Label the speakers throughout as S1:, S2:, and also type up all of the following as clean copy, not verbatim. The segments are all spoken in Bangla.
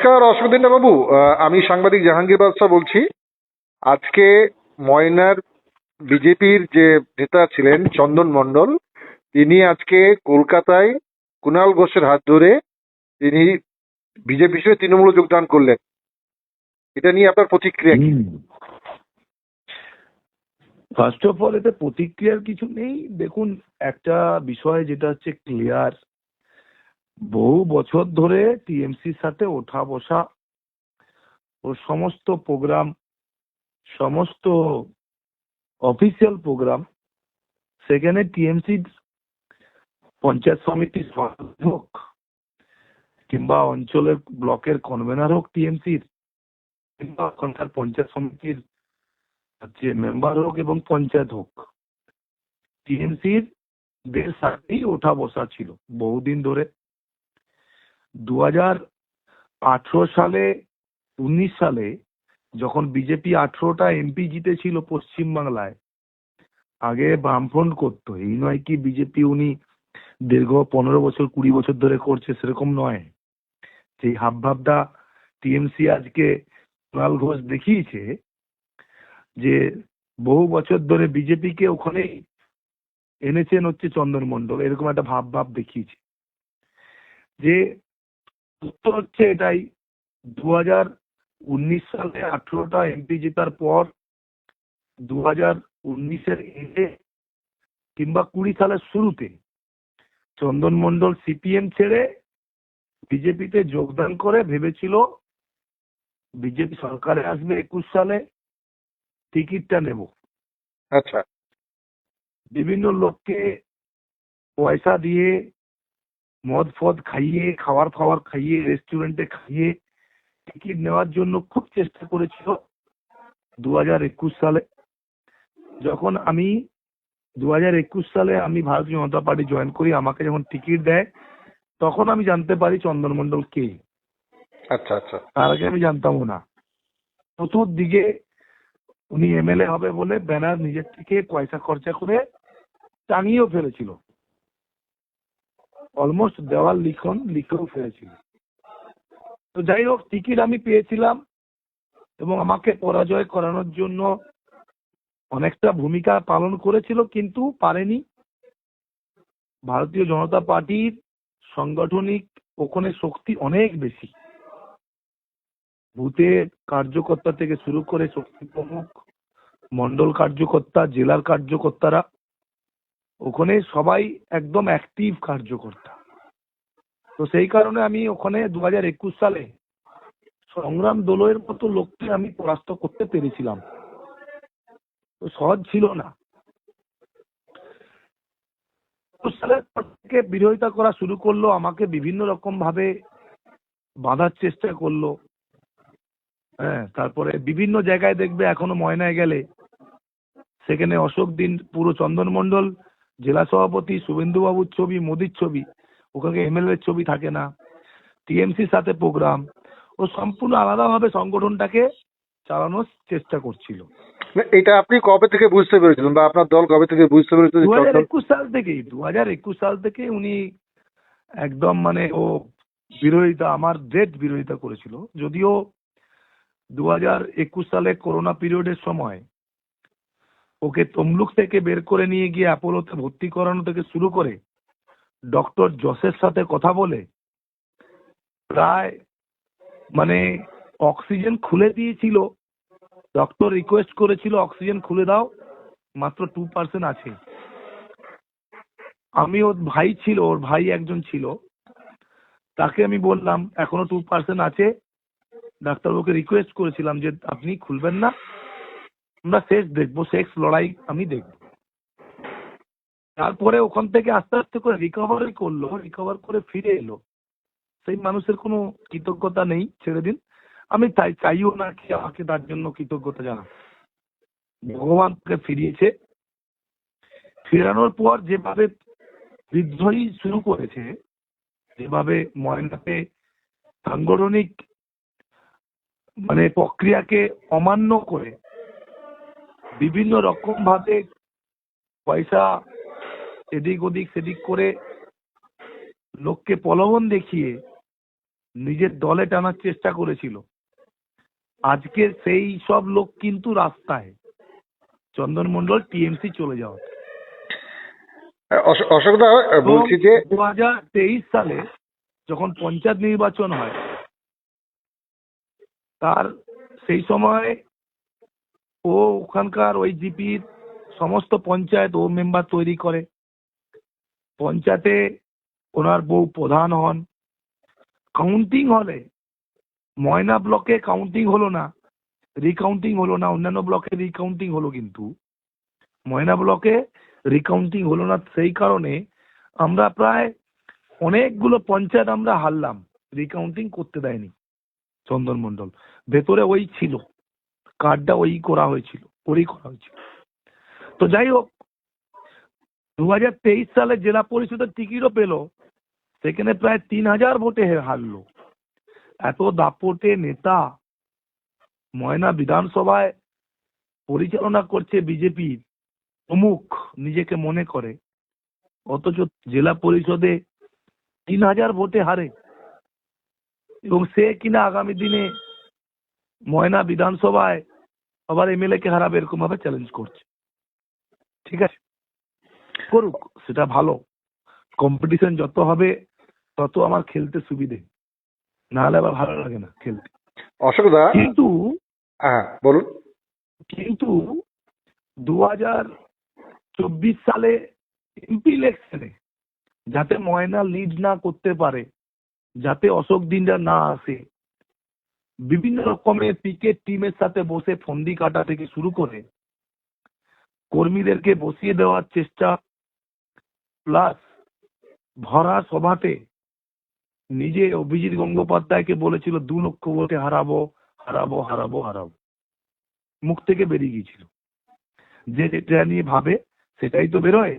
S1: নমস্কার অশোকদিনা বাবু, আমি সাংবাদিক জাহাঙ্গীর বাদশা বলছি। আজকে ময়নার বিজেপির যে নেতা ছিলেন চন্দন মণ্ডল, তিনি আজকে কলকাতায় কুণাল ঘোষের হাত ধরে তিনি বিজেপি হিসেবে তৃণমূলে যোগদান করলেন। এটা নিয়ে আপনার প্রতিক্রিয়া কি?
S2: ফার্স্ট অফ অল, এতে প্রতিক্রিয়ার কিছু নেই। দেখুন, একটা বিষয় যেটা হচ্ছে ক্লিয়ার, বহু বছর ধরে টিএমসির সাথে ওঠা বসা, ও সমস্ত প্রোগ্রাম, সমস্ত অফিসিয়াল প্রোগ্রাম, সেখানে টিএমসির পঞ্চায়েত সমিতির সভাপতি হোক কিংবা অঞ্চলের ব্লকের কনভেনার হোক টিএমসির, কিংবা ওখানকার পঞ্চায়েত সমিতির যে মেম্বার হোক এবং পঞ্চায়েত হোক, টিএমসির দের সাথেই ওঠা বসা ছিল বহুদিন ধরে। 2018 সালে 19 সালে যখন বিজেপি 18টা এমপি জিতেছিল পশ্চিমবাংলায়, আগে বামফ্রন্ট করতো, এই নয় কি বিজেপি উনি দীর্ঘ 15 বছর 20 বছর ধরে করছে, সেরকম নয়। সেই হাবভাবটা টিএমসি আজকে কুণাল ঘোষ দেখিয়েছে যে বহু বছর ধরে বিজেপিকে ওখানে এনেছেন হচ্ছে চন্দন মণ্ডল, এরকম একটা ভাব দেখিয়েছে। যে উত্তর হচ্ছে এটাই, 2019 সালে 18টা এমপি জেতার পর 2019-এর এন্ডে কিংবা 20 সালের শুরুতে চন্দন মণ্ডল সিপিএম ছেড়ে বিজেপিতে যোগদান করে ভেবেছিল বিজেপি সরকারে আসবে 21 সালে, টিকিটটা নেব।
S1: আচ্ছা,
S2: বিভিন্ন লোককে পয়সা দিয়ে, মদ ফদ খাইয়ে, খাবার ফাওয়ার খাইয়ে, রেস্টুরেন্টে খাইয়ে টিকিট নেওয়ার জন্য খুব চেষ্টা করেছিল 2021 সালে। যখন আমি 2021 সালে আমি ভারতীয় জনতা পার্টি জয়েন করি, আমাকে যখন টিকিট দেয় তখন আমি জানতে পারি চন্দন মণ্ডল কে।
S1: আচ্ছা আচ্ছা।
S2: তার আগে আমি জানতামও না। চতুর্দিকে উনি এমএলএ হবে বলে ব্যানার নিজের থেকে পয়সা খরচা করে টাঙিয়েও ফেলেছিল, অলমোস্ট দেওয়াল লিখেও ফেলেছিল। তো যাই হোক, টিকিট আমি পেয়েছিলাম এবং আমাকে পরাজয় করানোর জন্য অনেকটা ভূমিকা পালন করেছিল, কিন্তু পারেনি। ভারতীয় জনতা পার্টির সাংগঠনিক ওখানে শক্তি অনেক বেশি, বুথের কার্যকর্তা থেকে শুরু করে শক্তি প্রমুখ, মন্ডল কার্যকর্তা, জেলার কার্যকর্তারা ওখানে সবাই একদম অ্যাক্টিভ কার্যকর্তা। তো সেই কারণে আমি ওখানে 2021 সালে সংগ্রাম দলের মতো লোককে আমি পরাস্ত করতে পেরেছিলাম। তো সহজ ছিল না। সালের পর থেকে বিরোধিতা করা শুরু করলো, আমাকে বিভিন্ন রকম ভাবে বাঁধার চেষ্টা করলো। হ্যাঁ, তারপরে বিভিন্ন জায়গায় দেখবে এখনো ময়নায় গেলে সেখানে অশোক দিন, পুরো চন্দন মণ্ডল জেলা সভাপতি, শুভেন্দু বাবুর ছবি, মোদির ছবি, ওখানে এমএলএ ছবি থাকে না। টিএমসির সাথে প্রোগ্রাম, ও সম্পূর্ণ আলাদাভাবে সংগঠনটাকে চালানোর চেষ্টা করছিল।
S1: এটা আপনি কবে থেকে বুঝতে পেরেছিলেন, বা আপনার দল কবে থেকে বুঝতে পেরেছিল?
S2: 2021 সাল থেকে উনি একদম মানে ও বিরোধিতা, আমার ডেট বিরোধিতা করেছিল। যদিও 2021 সালে করোনা পিরিয়ডের সময় ওকে তমলুক থেকে বের করে নিয়ে গিয়ে অ্যাপোলোতে ভর্তি করানো থেকে শুরু করে ডক্টর জসের সাথে কথা বলে প্রায় মানে অক্সিজেন খুলে দিয়েছিল। ডক্টর রিকোয়েস্ট করেছিল অক্সিজেন খুলে দাও, মাত্র 2% আছে। আমি, ওর ভাই ছিল, ওর ভাই একজন ছিল, তাকে আমি বললাম এখনো 2% আছে। ডাক্তারবাবুকে রিকোয়েস্ট করেছিলাম যে আপনি খুলবেন না, আমরা শেষ দেখবো, শেষ লড়াই আমি দেখব। তারপরে ওখান থেকে আস্তে আস্তে করে রিকভার করে ফিরে এলো। সেই মানুষের কোনো কৃতজ্ঞতা নেই, ছেড়ে দিন। আমি চাইও না কি আমাকে তার জন্য কৃতজ্ঞতা জানান। ভগবান তাকে ফিরিয়েছে। ফেরানোর পর যেভাবে বিদ্রোহী শুরু করেছে, যেভাবে ময়নাতে সাংগঠনিক মানে প্রক্রিয়াকে অমান্য করে বিভিন্ন রকম ভাবে পয়সা এদিক ওদিক সেদিক করে লোককে প্রলোভন দেখিয়ে নিজের দলে টানার চেষ্টা করেছিল। আজকে সেই সব লোক কিন্তু রাস্তায়, চন্দন মণ্ডল টিএমসি চলে যাওয়া।
S1: অশোকদা, বলছি যে
S2: 2023 সালে যখন পঞ্চায়েত নির্বাচন হয়, তার সেই সময় ও ওখানকার ওই জিপির সমস্ত পঞ্চায়েত ও মেম্বার তৈরি করে। পঞ্চায়েতে ওনার বউ প্রধান হন। কাউন্টিং হলে ময়না ব্লকে কাউন্টিং হলো না, রিকাউন্টিং হলো না। অন্যান্য ব্লকে রিকাউন্টিং হলো, কিন্তু ময়না ব্লকে রিকাউন্টিং হলো না। সেই কারণে আমরা প্রায় অনেকগুলো পঞ্চায়েত আমরা হারলাম, রিকাউন্টিং করতে দেয়নি চন্দন মণ্ডল। ভেতরে ওই ছিল, কার্ডটা ওই করা হয়েছিল। তো যাই হোক, 2023 সালে জেলা পরিষদের টিকিটও পেল, সেখানে প্রায় 3000 ভোটে হারলো। এত দাপটে নেতা ময়না বিধানসভায় পরিচালনা করছে বিজেপির প্রমুখ নিজেকে মনে করে, অথচ জেলা পরিষদে 3000 ভোটে হারে। এবং সে কিনা আগামী দিনে ময়না বিধানসভায় আবার এমএলএ কে হারাবে, এরকম ভাবে চ্যালেঞ্জ করছে। ঠিক আছে, করুক, সেটা ভালো। কম্পিটিশন যত হবে তত আমার খেলতে সুবিধে, নাহলে আবার ভালো লাগে না খেলতে।
S1: অশোকদা,
S2: কিন্তু
S1: হ্যাঁ বলুন।
S2: 2024 সালে এমপি ইলেকশনে যাতে ময়না লিড না করতে পারে, যাতে অশোক দিনরা না আসে, বিভিন্ন রকমের পিকেট টিমের সাথে বসে ফন্দি কাটা থেকে শুরু করে কর্মীদেরকে বসিয়ে দেওয়ার চেষ্টা, প্লাস ভরা সভাতে নিজে অভিজিৎ গঙ্গোপাধ্যায়কে বলেছিল 2 লক্ষ ভোটে হারাবো হারাবো হারাবো হারাবো, মুখ থেকে বেরিয়ে গিয়েছিল। যে যেটা নিয়ে ভাবে সেটাই তো বেরোয়।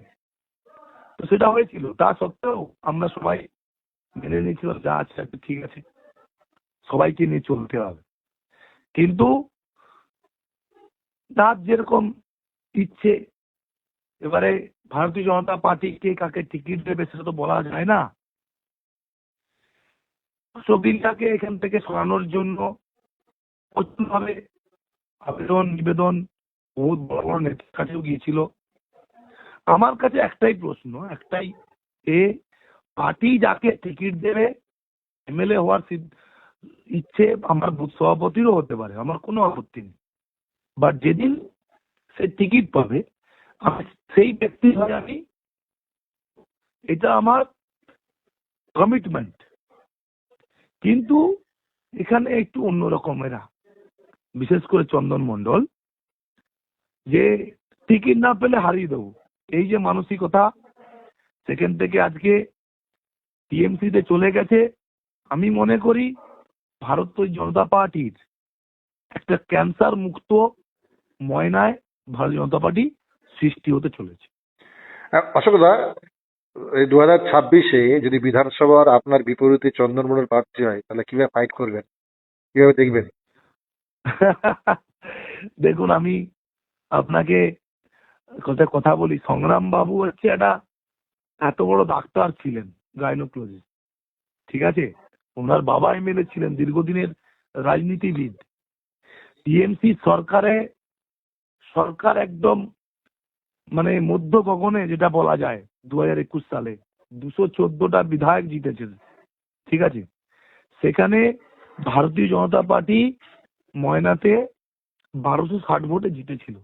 S2: তো সেটা হয়েছিল, তা সত্ত্বেও আমরা সবাই মেনে নিয়েছিলাম, যা আছে একটা ঠিক আছে, সবাইকে নিয়ে চলতে হবে। কিন্তু তার যেরকম ইচ্ছে, এবারে ভারতীয় জনতা পার্টি কে কাকে টিকিট দেবে সেটা তো বলা যায় না। অশোকদিনটাকে এখান থেকে সরানোর জন্য প্রচুরভাবে আবেদন নিবেদন বহুত বড় বড় নেতার কাছেও গিয়েছিল। আমার কাছে একটাই প্রশ্ন, একটাই, পার্টি যাকে টিকিট দেবে এমএলএ হওয়ার ইচ্ছে আমার বুথ সভাপতিরও হতে পারে, আমার কোনো আপত্তি নেই। বাট যেদিন সে টিকিট পাবে আমি সেই ব্যক্তি হয়ে আমি, এটা আমার কমিটমেন্ট। কিন্তু এখানে একটু অন্যরকম এরা, বিশেষ করে চন্দন মণ্ডল, যে টিকিট না পেলে হারিয়ে দেবো, এই যে মানসিকতা, সেখান থেকে আজকে টিএমসি তে চলে গেছে। আমি মনে করি ভারতীয় জনতা পার্টির একটা ক্যান্সার মুক্ত ময়নায় ভারতীয় জনতা পার্টি সৃষ্টি হতে চলেছে।
S1: অশোকদা, এই 2026-এ যদি বিধানসভার আপনার বিপরীতে চন্দন মণ্ডল প্রার্থী হয়, তাহলে কিভাবে ফাইট করবেন, কিভাবে দেখবেন?
S2: দেখুন, আমি আপনাকে কথা বলি, সংগ্রাম বাবু হচ্ছে একটা এত বড় ডাক্তার ছিলেন, গাইনোকোলজিস্ট, ঠিক আছে। ওনার বাবা এমএলএ ছিলেন, দীর্ঘদিনের রাজনীতিবিদ। টিএমসি সরকার একদম মানে মধ্য গগনে যেটা বলা যায়, 2021 সালে 214টা বিধায়ক জিতেছেন, ঠিক আছে। সেখানে ভারতীয় জনতা পার্টি ময়নাতে 1260 ভোটে জিতেছিল।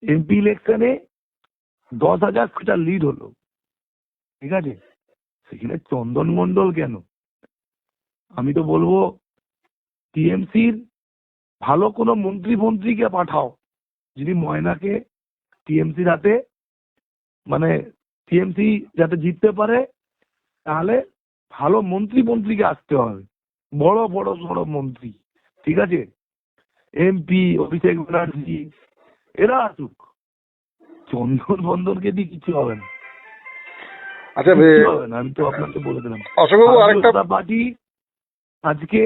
S2: এমপি ইলেকশনে 10,000 সেটা লিড হলো, ঠিক আছে। সেখানে চন্দন মণ্ডল কেন? আমি তো বলবো টিএমসির ভালো কোনো মন্ত্রীকে পাঠাও, যদি ময়নাকে টিএমসির হাতে, মানে টিএমসি যাতে জিততে পারে, তাহলে ভালো মন্ত্রীকে আসতে হবে, বড় বড় বড় মন্ত্রী, ঠিক আছে। এমপি অভিষেক ব্যানার্জি এরা আসুক, চন্দন মণ্ডলকে দিয়ে কিছু হবে না।
S1: আচ্ছা,
S2: কিচ্ছু হবে না, আমি তো আপনাকে বলে দিলাম।
S1: অশোকবাবু, আরেকটা
S2: পার্টি আজকে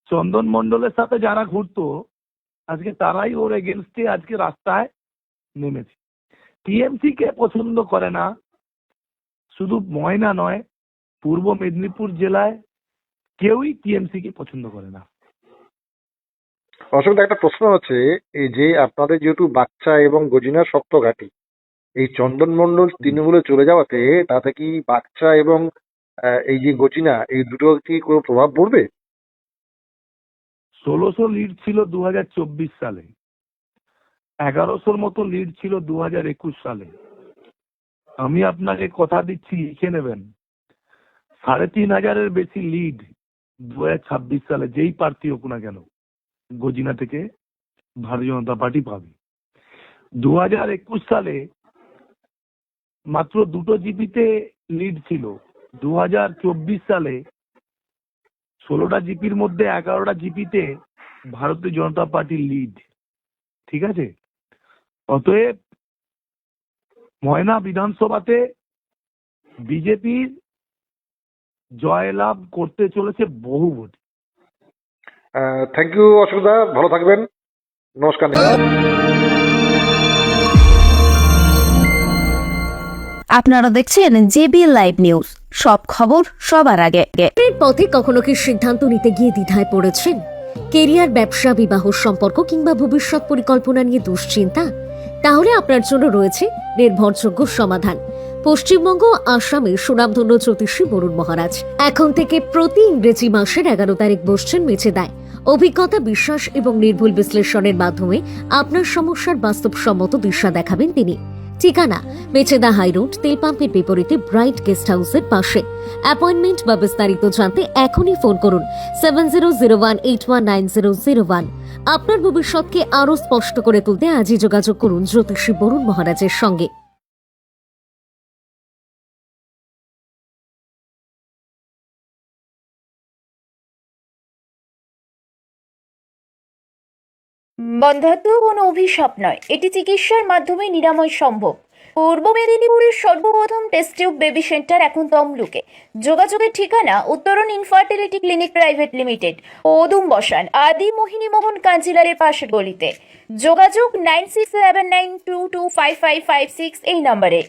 S2: চন্দন মণ্ডলের সাথে যারা ঘুরতো, আজকে তারাই ওর এগেনস্টে আজকে রাস্তায় নেমেছে। টিএমসি কে পছন্দ করে না, শুধু ময়না নয়, পূর্ব মেদিনীপুর জেলায় কেউই টিএমসি কে পছন্দ করে না।
S1: অসুবিধা একটা প্রশ্ন হচ্ছে, এই যে আপনাদের যেহেতু বাচ্চা এবং গজিনার শক্ত ঘাঁটি, এই চন্দন মণ্ডল তৃণমূলে চলে যাওয়াতে তাতে কি বাচ্চা এবং এই যে গজিনা এই দুটো কি কোনো প্রভাব পড়বে?
S2: 1600 লিড ছিল 2024 সালে, 1100 মতো লিড ছিল 2021 সালে। আমি আপনাকে কথা দিচ্ছি, লিখে নেবেন, 3500-এর বেশি লিড 2026 সালে যেই প্রার্থী হোক না কেন গজিনা থেকে ভারতীয় জনতা পার্টি পাবে। 2021 সালে মাত্র 2টো জিপিতে লিড ছিল। 2024 সালে 16টা জিপির মধ্যে 11টা জিপিতে ভারতীয় জনতা পার্টির লিড। ঠিক আছে, অতএব ময়না বিধানসভাতে বিজেপির জয়লাভ করতে চলেছে বহু ভোট।
S1: থ্যাংক ইউ অসুবিধা, ভালো থাকবেন, নমস্কার।
S3: আপনারা দেখছেন জেবি লাইভ নিউজ, সব খবর সবার আগে।
S4: এর পথে কখনো কি সিদ্ধান্ত নিতে গিয়ে দ্বিধায় পড়েছেন? কেরিয়ার, ব্যবসা, বিবাহ সম্পর্ক কিংবা ভবিষ্যৎ পরিকল্পনা নিয়ে দুশ্চিন্তা? তাহলে আপনার জন্য রয়েছে নির্ভরযোগ্য সমাধান। পশ্চিমবঙ্গ ও আসামের সুনামধন্য জ্যোতিষী বরুণ মহারাজ এখন থেকে প্রতি ইংরেজি মাসের 11 তারিখ বসছেন মেচেদায়। অভিজ্ঞতা, বিশ্বাস এবং নির্ভুল বিশ্লেষণের মাধ্যমে আপনার সমস্যার বাস্তবসম্মত দিশা দেখাবেন তিনি। ঠিকানা মেচেদা হাই রোড, তেল পাম্পের বিপরীতে ব্রাইট গেস্ট হাউসের পাশে। অ্যাপয়েন্টমেন্ট বা বিস্তারিত জানতে এখনই ফোন করুন 7001819001। আপনার ভবিষ্যৎকে আরো স্পষ্ট করে তুলতে আজই যোগাযোগ করুন জ্যোতিষী বরুণ মহারাজের সঙ্গে।
S5: বন্ধ্যাত্ব কোনো অভিশাপ নয়, এটি চিকিৎসার মাধ্যমে নিরাময় সম্ভব। পূর্ব মেদিনীপুরের সর্বপ্রথম টেস্ট টিউব বেবি সেন্টার এখন তমলুকে। যোগাযোগের ঠিকানা উত্তরণ ইনফার্টিলিটি ক্লিনিক প্রাইভেট লিমিটেড, ওদুম বসান, আদি মোহিনী মোহন কাঞ্জিলারের পাশের গলিতে। যোগাযোগ 9679225556 এই নম্বরে।